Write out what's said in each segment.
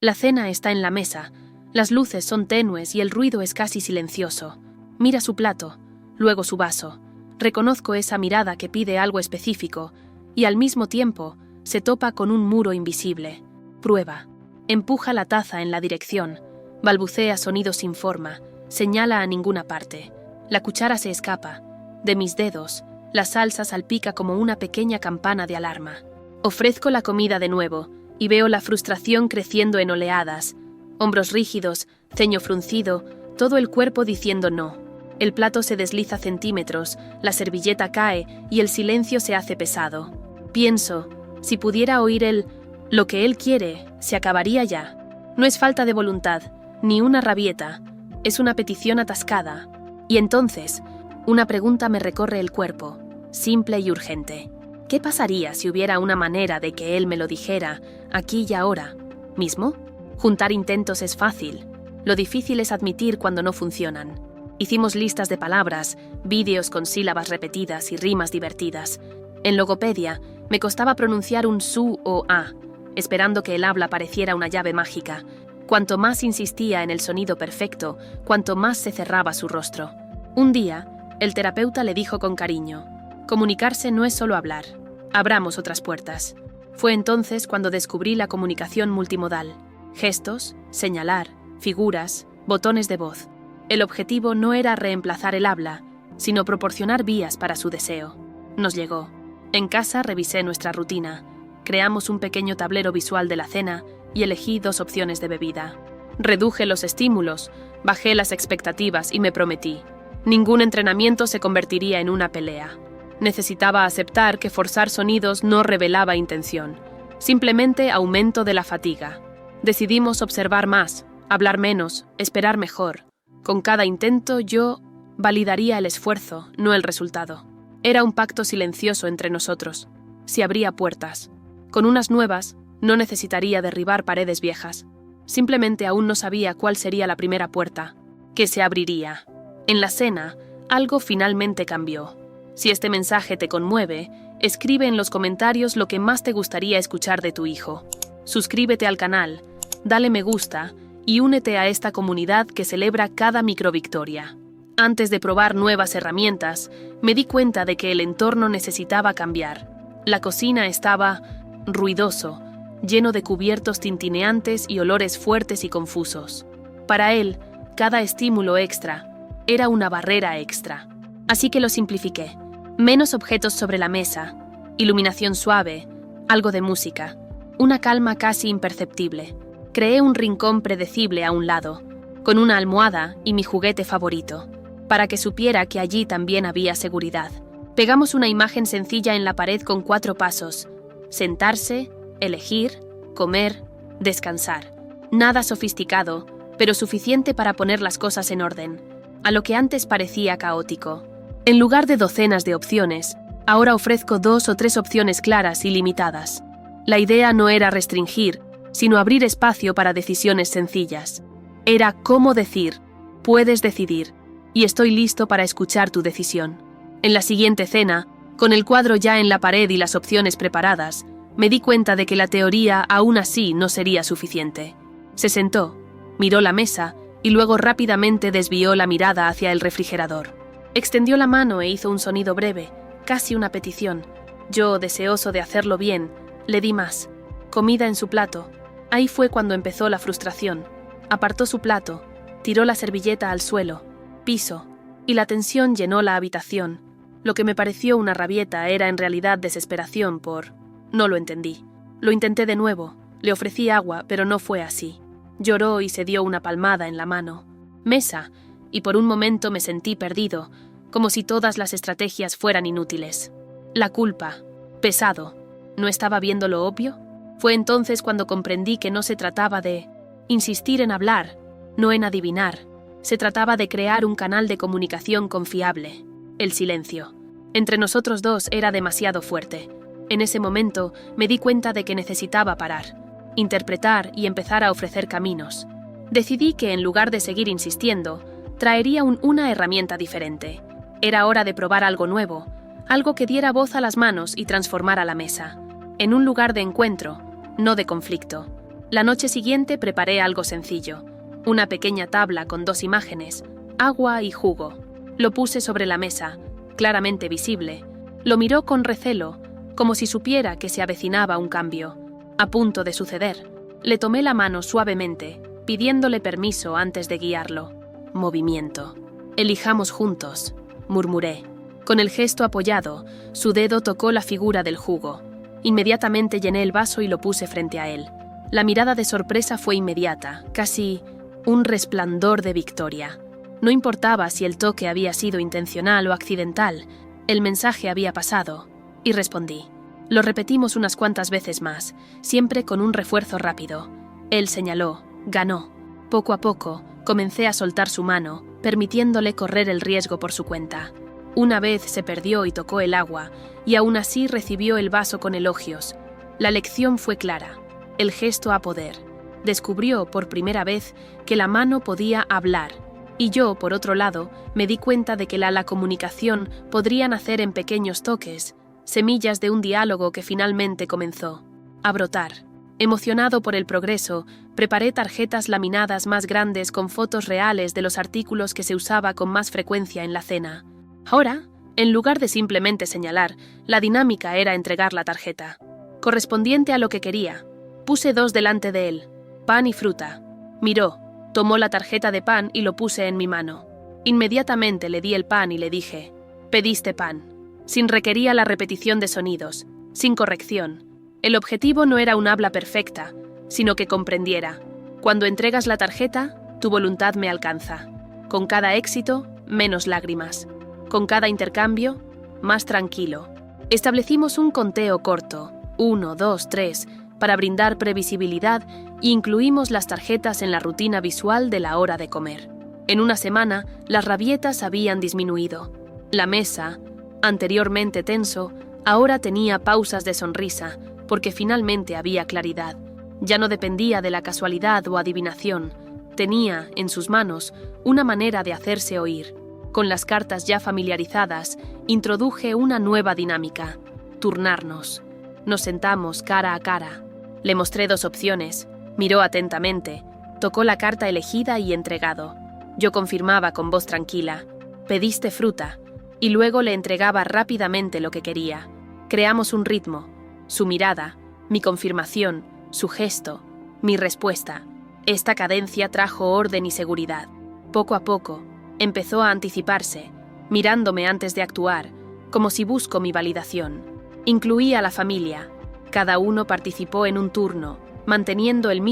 La cena está en la mesa, las luces son tenues y el ruido es casi silencioso. Mira su plato, luego su vaso. Reconozco esa mirada que pide algo específico y al mismo tiempo se topa con un muro invisible. Prueba. Empuja la taza en la dirección. Balbucea sonidos sin forma. Señala a ninguna parte. La cuchara se escapa. De mis dedos, la salsa salpica como una pequeña campana de alarma. Ofrezco la comida de nuevo y veo la frustración creciendo en oleadas. Hombros rígidos, ceño fruncido, todo el cuerpo diciendo no. El plato se desliza centímetros, la servilleta cae y el silencio se hace pesado. Pienso, si pudiera oír lo que él quiere, se acabaría ya. No es falta de voluntad, ni una rabieta, es una petición atascada. Y entonces, una pregunta me recorre el cuerpo, simple y urgente. ¿Qué pasaría si hubiera una manera de que él me lo dijera, aquí y ahora, mismo? Juntar intentos es fácil, lo difícil es admitir cuando no funcionan. Hicimos listas de palabras, vídeos con sílabas repetidas y rimas divertidas. En logopedia, me costaba pronunciar un su o a, esperando que el habla pareciera una llave mágica. Cuanto más insistía en el sonido perfecto, cuanto más se cerraba su rostro. Un día, el terapeuta le dijo con cariño: comunicarse no es solo hablar, abramos otras puertas. Fue entonces cuando descubrí la comunicación multimodal. Gestos, señalar, figuras, botones de voz. El objetivo no era reemplazar el habla, sino proporcionar vías para su deseo. Nos llegó. En casa revisé nuestra rutina. Creamos un pequeño tablero visual de la cena y elegí 2 opciones de bebida. Reduje los estímulos, bajé las expectativas y me prometí: ningún entrenamiento se convertiría en una pelea. Necesitaba aceptar que forzar sonidos no revelaba intención, simplemente aumento de la fatiga. Decidimos observar más, hablar menos, esperar mejor. Con cada intento yo validaría el esfuerzo, no el resultado. Era un pacto silencioso entre nosotros. Si abría puertas. Con unas nuevas, no necesitaría derribar paredes viejas. Simplemente aún no sabía cuál sería la primera puerta, que se abriría. En la cena, algo finalmente cambió. Si este mensaje te conmueve, escribe en los comentarios lo que más te gustaría escuchar de tu hijo. Suscríbete al canal, dale me gusta y únete a esta comunidad que celebra cada microvictoria. Antes de probar nuevas herramientas, me di cuenta de que el entorno necesitaba cambiar. La cocina estaba ruidoso, lleno de cubiertos tintineantes y olores fuertes y confusos. Para él, cada estímulo extra era una barrera extra. Así que lo simplifiqué. Menos objetos sobre la mesa, iluminación suave, algo de música, una calma casi imperceptible. Creé un rincón predecible a un lado, con una almohada y mi juguete favorito, para que supiera que allí también había seguridad. Pegamos una imagen sencilla en la pared con 4 pasos: sentarse, elegir, comer, descansar. Nada sofisticado, pero suficiente para poner las cosas en orden, a lo que antes parecía caótico. En lugar de docenas de opciones, ahora ofrezco 2 o 3 opciones claras y limitadas. La idea no era restringir, sino abrir espacio para decisiones sencillas. Era cómo decir: puedes decidir, y estoy listo para escuchar tu decisión. En la siguiente cena, con el cuadro ya en la pared y las opciones preparadas, me di cuenta de que la teoría aún así no sería suficiente. Se sentó, miró la mesa y luego rápidamente desvió la mirada hacia el refrigerador. Extendió la mano e hizo un sonido breve, casi una petición. Yo, deseoso de hacerlo bien, le di más. Comida en su plato. Ahí fue cuando empezó la frustración. Apartó su plato, tiró la servilleta al suelo, piso, y la tensión llenó la habitación. Lo que me pareció una rabieta era en realidad desesperación por... No lo entendí. Lo intenté de nuevo, le ofrecí agua, pero no fue así. Lloró y se dio una palmada en la mano. Mesa, y por un momento me sentí perdido, como si todas las estrategias fueran inútiles. La culpa, pesado. ¿No estaba viendo lo obvio? Fue entonces cuando comprendí que no se trataba de insistir en hablar, no en adivinar. Se trataba de crear un canal de comunicación confiable. El silencio. Entre nosotros 2 era demasiado fuerte. En ese momento me di cuenta de que necesitaba parar, interpretar y empezar a ofrecer caminos. Decidí que en lugar de seguir insistiendo, traería una herramienta diferente. Era hora de probar algo nuevo, algo que diera voz a las manos y transformara la mesa, en un lugar de encuentro, no de conflicto. La noche siguiente preparé algo sencillo. Una pequeña tabla con 2 imágenes, agua y jugo. Lo puse sobre la mesa, claramente visible. Lo miró con recelo, como si supiera que se avecinaba un cambio. A punto de suceder, le tomé la mano suavemente, pidiéndole permiso antes de guiarlo. Movimiento. Elijamos juntos, murmuré. Con el gesto apoyado, su dedo tocó la figura del jugo. Inmediatamente llené el vaso y lo puse frente a él. La mirada de sorpresa fue inmediata, casi un resplandor de victoria. No importaba si el toque había sido intencional o accidental, el mensaje había pasado, y respondí. Lo repetimos unas cuantas veces más, siempre con un refuerzo rápido. Él señaló, ganó. Poco a poco, comencé a soltar su mano, permitiéndole correr el riesgo por su cuenta. Una vez se perdió y tocó el agua, y aún así recibió el vaso con elogios. La lección fue clara. El gesto a poder. Descubrió por primera vez que la mano podía hablar, y yo, por otro lado, me di cuenta de que la comunicación podría nacer en pequeños toques, semillas de un diálogo que finalmente comenzó a brotar. Emocionado por el progreso, preparé tarjetas laminadas más grandes con fotos reales de los artículos que se usaba con más frecuencia en la cena. Ahora, en lugar de simplemente señalar, la dinámica era entregar la tarjeta, correspondiente a lo que quería. Puse 2 delante de él, pan y fruta. Miró, tomó la tarjeta de pan y lo puse en mi mano. Inmediatamente le di el pan y le dije, pediste pan. Sin requería la repetición de sonidos, sin corrección. El objetivo no era un habla perfecta, sino que comprendiera. Cuando entregas la tarjeta, tu voluntad me alcanza. Con cada éxito, menos lágrimas. Con cada intercambio, más tranquilo. Establecimos un conteo corto, 1, 2, 3, para brindar previsibilidad e incluimos las tarjetas en la rutina visual de la hora de comer. En una semana, las rabietas habían disminuido. La mesa, anteriormente tenso, ahora tenía pausas de sonrisa, porque finalmente había claridad. Ya no dependía de la casualidad o adivinación. Tenía, en sus manos, una manera de hacerse oír. Con las cartas ya familiarizadas, introduje una nueva dinámica: turnarnos. Nos sentamos cara a cara. Le mostré 2 opciones. Miró atentamente. Tocó la carta elegida y entregado. Yo confirmaba con voz tranquila. Pediste fruta. Y luego le entregaba rápidamente lo que quería. Creamos un ritmo. Su mirada, mi confirmación, su gesto, mi respuesta. Esta cadencia trajo orden y seguridad. Poco a poco, empezó a anticiparse, mirándome antes de actuar, como si busco mi validación. Incluí a la familia. Cada uno participó en un turno, manteniendo el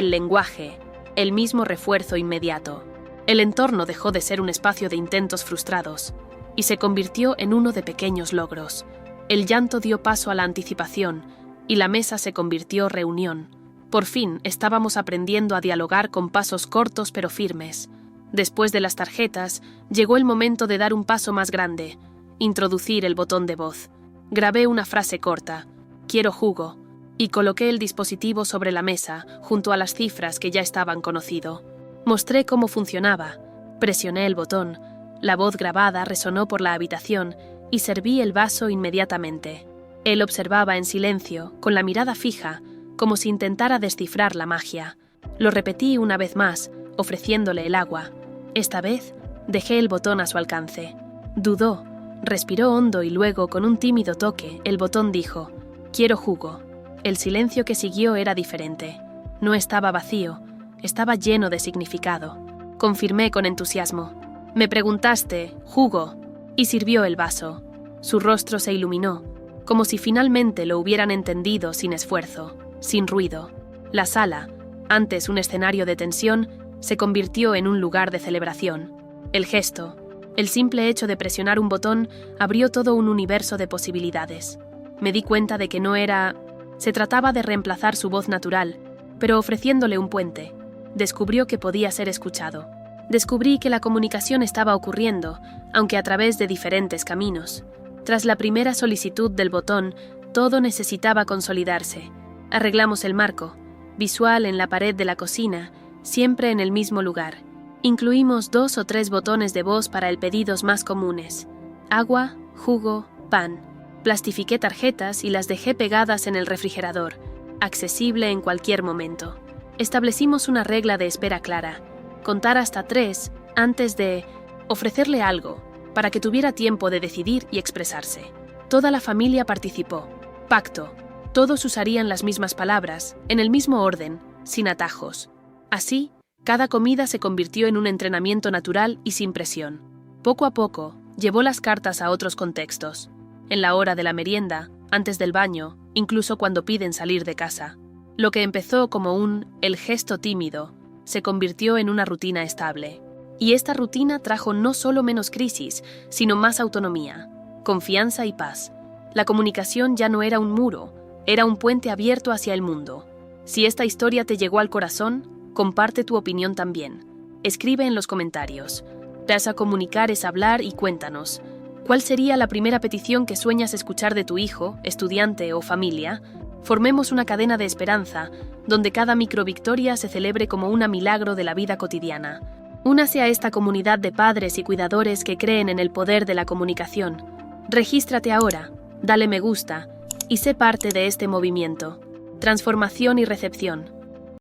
lenguaje, el mismo refuerzo inmediato. El entorno dejó de ser un espacio de intentos frustrados y se convirtió en uno de pequeños logros. El llanto dio paso a la anticipación y la mesa se convirtió reunión. Por fin estábamos aprendiendo a dialogar con pasos cortos pero firmes. Después de las tarjetas, llegó el momento de dar un paso más grande, introducir el botón de voz. Grabé una frase corta, quiero jugo, y coloqué el dispositivo sobre la mesa, junto a las cifras que ya estaban conocido. Mostré cómo funcionaba, presioné el botón, la voz grabada resonó por la habitación y serví el vaso inmediatamente. Él observaba en silencio, con la mirada fija, como si intentara descifrar la magia. Lo repetí una vez más, ofreciéndole el agua. Esta vez, dejé el botón a su alcance. Dudó, respiró hondo y luego, con un tímido toque, el botón dijo, quiero jugo. El silencio que siguió era diferente. No estaba vacío, estaba lleno de significado. Confirmé con entusiasmo. Me preguntaste, jugo, y sirvió el vaso. Su rostro se iluminó, como si finalmente lo hubieran entendido sin esfuerzo, sin ruido. La sala, antes un escenario de tensión, se convirtió en un lugar de celebración. El gesto, el simple hecho de presionar un botón, abrió todo un universo de posibilidades. Me di cuenta de que no era... Se trataba de reemplazar su voz natural, pero ofreciéndole un puente. Descubrió que podía ser escuchado. Descubrí que la comunicación estaba ocurriendo, aunque a través de diferentes caminos. Tras la primera solicitud del botón, todo necesitaba consolidarse. Arreglamos el marco, visual en la pared de la cocina, siempre en el mismo lugar. Incluimos 2 o 3 botones de voz para el pedidos más comunes: agua, jugo, pan. Plastifiqué tarjetas y las dejé pegadas en el refrigerador. accesible en cualquier momento. Establecimos una regla de espera clara: contar hasta 3 antes de ofrecerle algo, para que tuviera tiempo de decidir y expresarse. Toda la familia participó. Pacto. Todos usarían las mismas palabras, en el mismo orden, sin atajos. Así, cada comida se convirtió en un entrenamiento natural y sin presión. Poco a poco, llevó las cartas a otros contextos. En la hora de la merienda, antes del baño, incluso cuando piden salir de casa. Lo que empezó como el gesto tímido, se convirtió en una rutina estable. Y esta rutina trajo no solo menos crisis, sino más autonomía, confianza y paz. La comunicación ya no era un muro, era un puente abierto hacia el mundo. Si esta historia te llegó al corazón, comparte tu opinión también. Escribe en los comentarios. Pasa a comunicar es hablar y cuéntanos. ¿Cuál sería la primera petición que sueñas escuchar de tu hijo, estudiante o familia? Formemos una cadena de esperanza, donde cada microvictoria se celebre como un milagro de la vida cotidiana. Únase a esta comunidad de padres y cuidadores que creen en el poder de la comunicación. Regístrate ahora, dale me gusta y sé parte de este movimiento. Transformación y recepción.